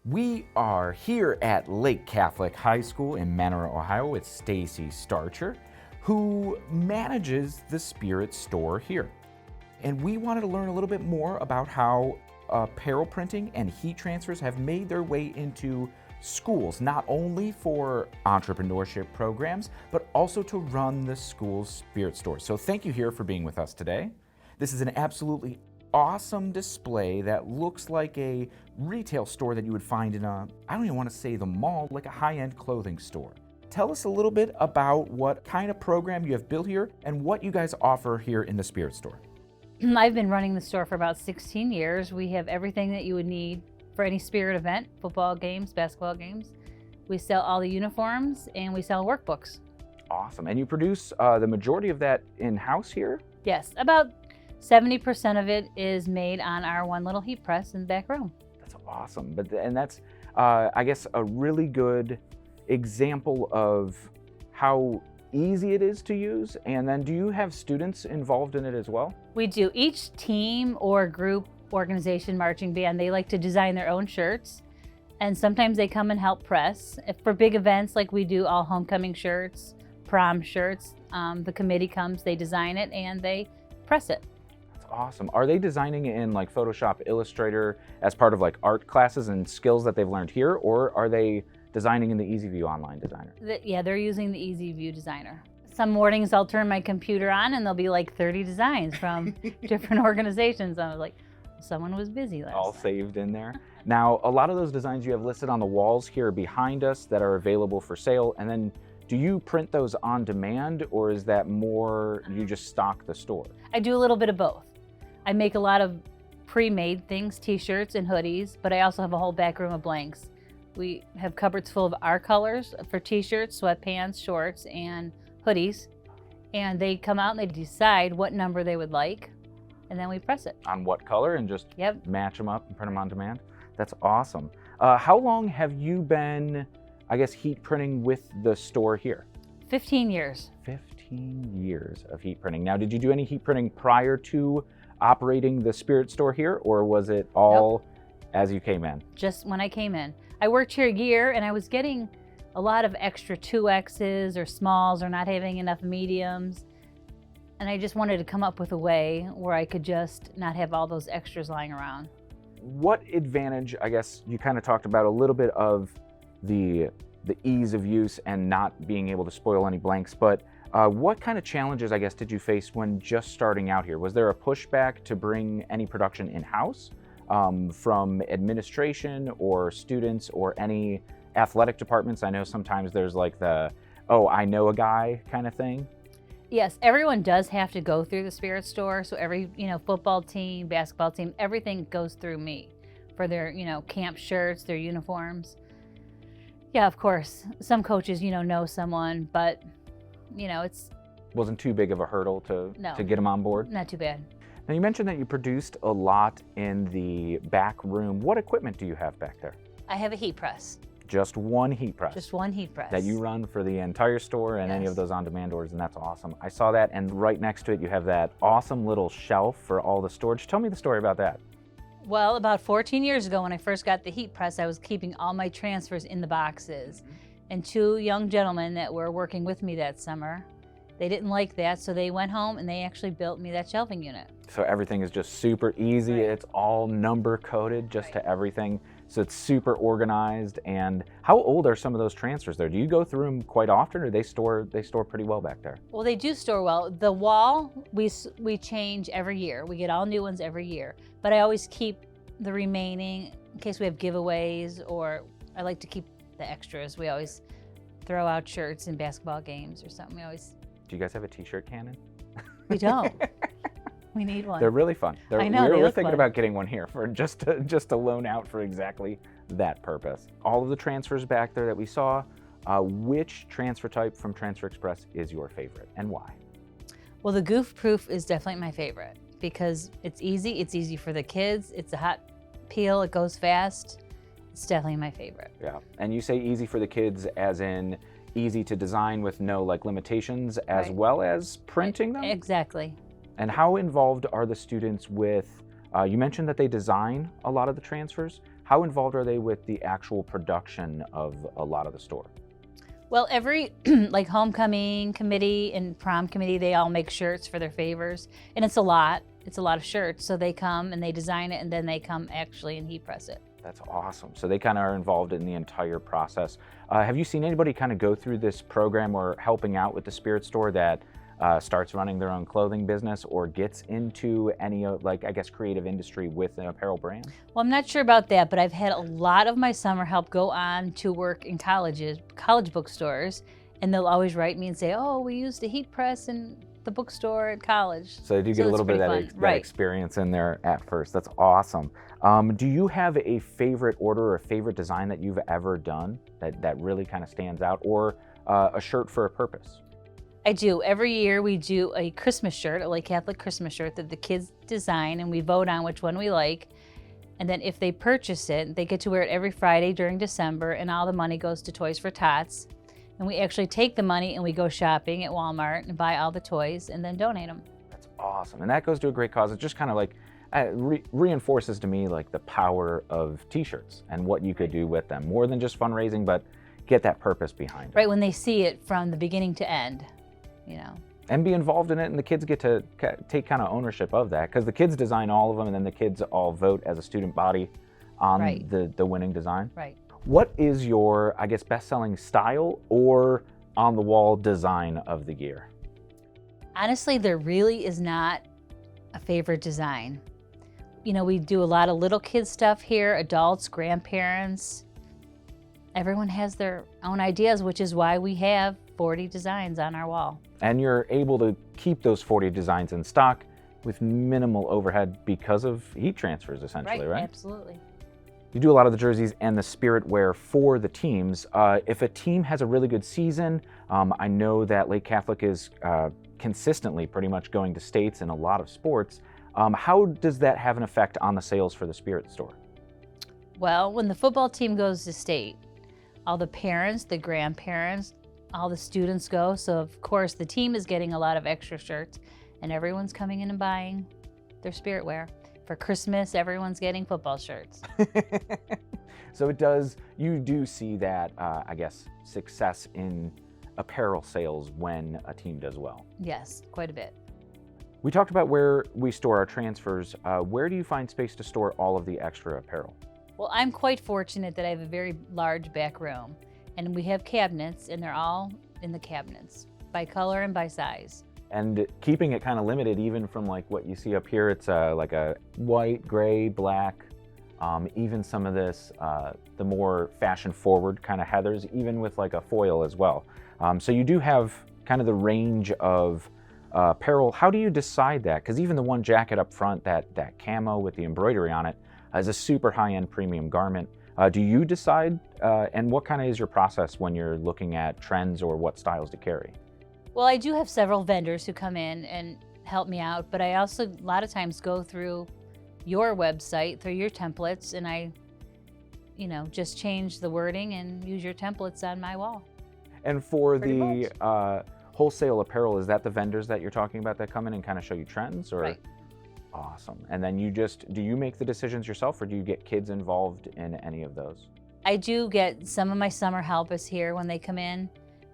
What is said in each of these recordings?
We are here at Lake Catholic High School in Manor, Ohio with Stacy Starcher, who manages the Spirit store here. And we wanted to learn a little bit more about how apparel printing and heat transfers have made their way into schools, not only for entrepreneurship programs, but also to run the school's Spirit store. So thank you here for being with us today. This is an absolutely awesome display that looks like a retail store that you would find in I don't even want to say the mall, like a high-end clothing store. Tell us a little bit about what kind of program you have built here and what you guys offer here in the Spirit store. I've been running the store for about 16 years. We have everything that you would need for any Spirit event, football games, basketball games. We sell all the uniforms and we sell workbooks. Awesome. And you produce the majority of that in-house here? Yes, about 70% of it is made on our one little heat press in the back room. That's awesome. And that's, I guess, a really good example of how easy it is to use. And then do you have students involved in it as well? We do. Each team or group, organization, marching band, they like to design their own shirts. And sometimes they come and help press. If for big events like we do all homecoming shirts, prom shirts, the committee comes, they design it and they press it. Awesome. Are they designing in like Photoshop, Illustrator as part of like art classes and skills that they've learned here, or are they designing in the EasyView Online Designer? Yeah, they're using the EasyView Designer. Some mornings I'll turn my computer on and there'll be like 30 designs from different organizations. I was like, someone was busy last All night. saved in there. Now, a lot of those designs you have listed on the walls here behind us that are available for sale, and then do you print those on demand, or is that more you just stock the store? I do a little bit of both. I make a lot of pre-made things, t-shirts and hoodies, but I also have a whole back room of blanks. We have cupboards full of our colors for t-shirts, sweatpants, shorts, and hoodies. And they come out and they decide what number they would like, and then we press it. On what color, and just Yep. match them up and print them on demand? That's awesome. How long have you been, I guess, heat printing with the store here? 15 years. 15 years of heat printing. Now, did you do any heat printing prior to operating the Spirit store here, or was it all as you came in? Just when I came in. I worked here a year and I was getting a lot of extra 2Xs or smalls or not having enough mediums. And I just wanted to come up with a way where I could just not have all those extras lying around. What advantage, I guess you kind of talked about a little bit of the ease of use and not being able to spoil any blanks, but what kind of challenges, I guess, did you face when just starting out here? Was there a pushback to bring any production in-house from administration or students or any athletic departments? I know sometimes there's like the, oh, I know a guy kind of thing. Yes, everyone does have to go through the Spirit store. So every, football team, basketball team, everything goes through me for their, camp shirts, their uniforms. Yeah, of course. Some coaches, know someone, but it's Wasn't too big of a hurdle to get them on board? not too bad. Now, you mentioned that you produced a lot in the back room. What equipment do you have back there? I have a heat press. Just one heat press? Just one heat press. That you run for the entire store and any of Yes. those on-demand orders, and that's awesome. I saw that, and right next to it, you have that awesome little shelf for all the storage. Tell me the story about that. Well, about 14 years ago when I first got the heat press, I was keeping all my transfers in the boxes. And two young gentlemen that were working with me that summer, they didn't like that, so they went home and they actually built me that shelving unit. So everything is just super easy. Right. It's all number coded just Right. to everything. So it's super organized. And how old are some of those transfers there? Do you go through them quite often, or they store pretty well back there? Well, they do store well. The wall, we change every year. We get all new ones every year. But I always keep the remaining in case we have giveaways, or I like to keep the extras. We always throw out shirts in basketball games or something. Do you guys have a t-shirt cannon? We don't. We need one. They're really fun. I know, they We're look thinking fun. about getting one here for just to loan out for exactly that purpose. All of the transfers back there that we saw, which transfer type from Transfer Express is your favorite and why? Well, the Goof Proof is definitely my favorite because it's easy. It's easy for the kids. It's a hot peel. It goes fast. It's definitely my favorite. Yeah, and you say easy for the kids as in easy to design with no like limitations, as Right. well as printing them? Exactly. And how involved are the students with, you mentioned that they design a lot of the transfers. how involved are they with the actual production of a lot of the store? Well, every like homecoming committee and prom committee, they all make shirts for their favors, and it's a lot. It's a lot of shirts. So they come and they design it, and then they come actually and heat press it. That's awesome. So they kind of are involved in the entire process. Have you seen anybody kind of go through this program or helping out with the Spirit Store that starts running their own clothing business or gets into any like, I guess, creative industry with an apparel brand? Well, I'm not sure about that, but I've had a lot of my summer help go on to work in college bookstores, and they'll always write me and say, oh, we used a heat press in the bookstore at college. So they do get a little bit of that experience in there at first. That's awesome. Do you have a favorite order or a favorite design that you've ever done that really kind of stands out, or a shirt for a purpose? I do. Every year we do a Christmas shirt, a Lake Catholic Christmas shirt that the kids design, and we vote on which one we like. And then if they purchase it, they get to wear it every Friday during December, and all the money goes to Toys for Tots. And we actually take the money and we go shopping at Walmart and buy all the toys and then donate them. That's awesome. And that goes to a great cause. It just kind of like reinforces to me like the power of t-shirts and what you could do with them. More than just fundraising, but get that purpose behind it. Right, when they see it from the beginning to end, you know. And be involved in it, and the kids get to take kind of ownership of that, because the kids design all of them, and then the kids all vote as a student body on the winning design. Right. What is your, I guess, best-selling style or on-the-wall design of the year? Honestly, there really is not a favorite design. You know, we do a lot of little kid stuff here, adults, grandparents. Everyone has their own ideas, which is why we have 40 designs on our wall. And you're able to keep those 40 designs in stock with minimal overhead because of heat transfers, essentially, right? Absolutely. You do a lot of the jerseys and the spirit wear for the teams. If a team has a really good season, I know that Lake Catholic is consistently pretty much going to states in a lot of sports. How does that have an effect on the sales for the Spirit Store? Well, when the football team goes to state, all the parents, the grandparents, all the students go. So of course the team is getting a lot of extra shirts, and everyone's coming in and buying their spirit wear. For Christmas, everyone's getting football shirts. So you do see that, I guess, success in apparel sales when a team does well. Yes, quite a bit. We talked about where we store our transfers. Where do you find space to store all of the extra apparel? Well, I'm quite fortunate that I have a very large back room, and we have cabinets, and they're all in the cabinets by color and by size. And keeping it kind of limited, even from like what you see up here, it's like a white, gray, black, even some of this, the more fashion forward kind of heathers, even with like a foil as well. So you do have kind of the range of apparel. How do you decide that? Because even the one jacket up front, that camo with the embroidery on it, is a super high-end premium garment. Do you decide, and what kind of is your process when you're looking at trends or what styles to carry? Well, I do have several vendors who come in and help me out, but I also a lot of times go through your website, through your templates, and I, just change the wording and use your templates on my wall. And for the wholesale apparel, is that the vendors that you're talking about that come in and kind of show you trends? Or? Right. Awesome. And then do you make the decisions yourself, or do you get kids involved in any of those? I do get some of my summer help is here when they come in,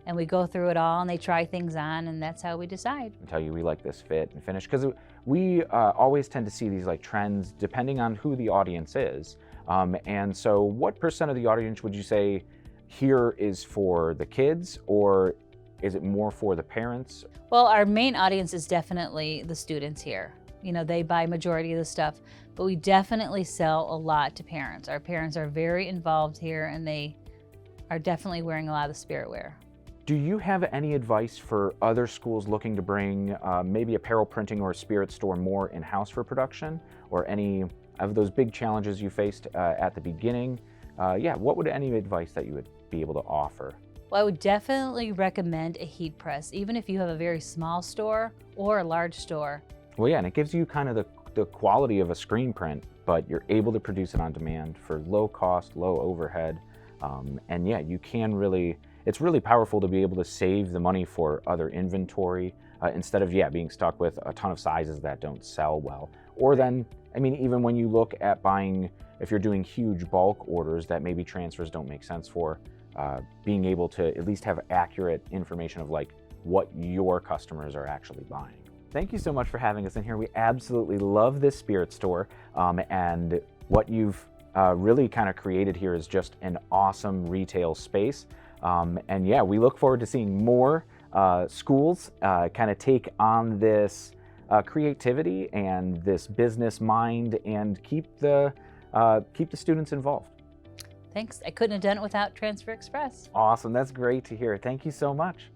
and we go through it all and they try things on, and that's how we decide. I tell you, we like this fit and finish, because we always tend to see these like trends depending on who the audience is. And so what % of the audience would you say here is for the kids, or is it more for the parents? Well, our main audience is definitely the students here. They buy majority of the stuff, but we definitely sell a lot to parents. Our parents are very involved here, and they are definitely wearing a lot of the spirit wear. Do you have any advice for other schools looking to bring maybe apparel printing or a spirit store more in-house for production, or any of those big challenges you faced at the beginning? What would any advice that you would be able to offer? Well, I would definitely recommend a heat press, even if you have a very small store or a large store. Well, yeah, and it gives you kind of the quality of a screen print, but you're able to produce it on demand for low cost, low overhead. And yeah, you can really, it's really powerful to be able to save the money for other inventory instead of, being stuck with a ton of sizes that don't sell well. Or then, even when you look at buying if you're doing huge bulk orders that maybe transfers don't make sense for, being able to at least have accurate information of like what your customers are actually buying. Thank you so much for having us in here. We absolutely love this spirit store, and what you've really kind of created here is just an awesome retail space. And yeah, we look forward to seeing more schools kind of take on this creativity and this business mind and keep the students involved. Thanks. I couldn't have done it without Transfer Express. Awesome. That's great to hear. Thank you so much.